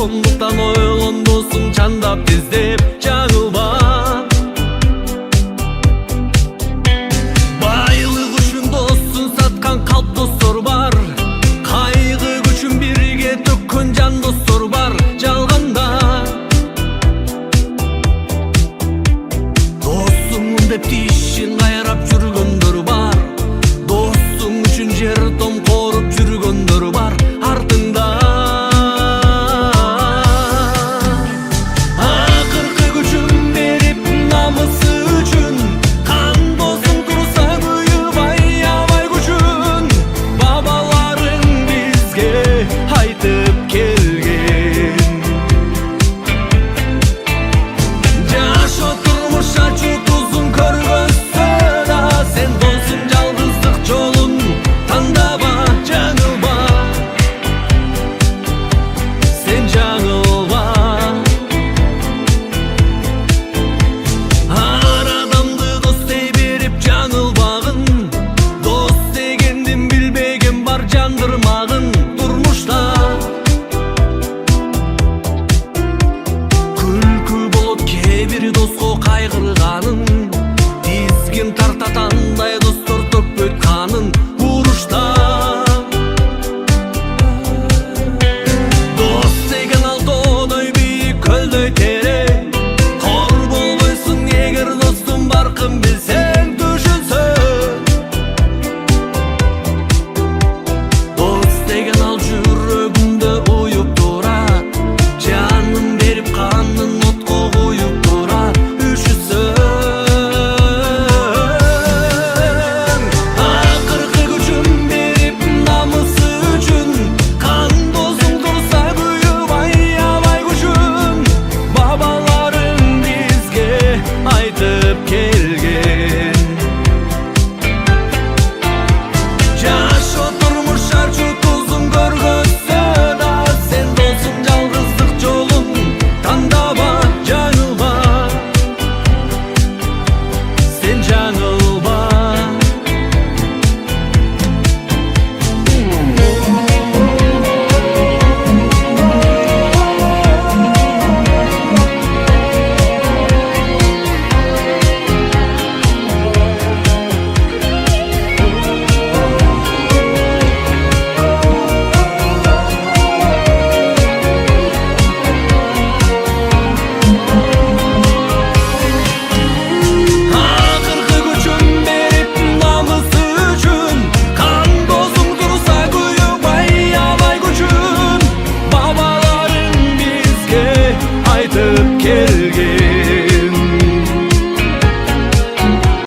Soндуктан ойлон досум, чандап издеп жаңылба. Байлык үчүн досун саткан калп достор бар, кайгы күчүн бирге төккөн жан достор бар. Жалганда досуммун деп тишин кайрап жүргөндөр бар, досуң үчүн жер том коруп жүргөндөр бар. Артыңда акыркы күчүн берип намысы үчүн, кан досуң турса күйүп аябай күчүн. Бабаларың бизге айтып келген, жашоо турмуш ачуу тузун көргөзсө да, сен досуң жалгыздык жолун тандава. Жаңылба, сен жаңылба. Ар адамды дос дей берип жаңылбагын, дос дегендин билбеген бар жандырмагын. Турмушта күлкү болот кээ бир доско кайгырганын, тизгин тартатандай достор төкпөйт канын. Урушта дос деген ал тоодай бийик, көлдөй терең. Кор болбойсуң эгер достун баркын билсең, түшүнсөң. Дос деген ал жүрөгүңдө уюп турат, жанын берип канын отко куюп турат. Үшүсөң акыркы күчүн берип намысы үчүн, кан досуң турса күйүп аябай күчүн. Бабаларың бизге айтып келген, жашоо турмуш ачуу тузун көргөзсө да, сен досуң жалгыздык жолун тандава. Жаңылба, сен жаңылба. Акыркы күчүн берип намысы үчүн, кан досуң турса күйүп аябай күчүн. Бабаларың бизге айтып келген,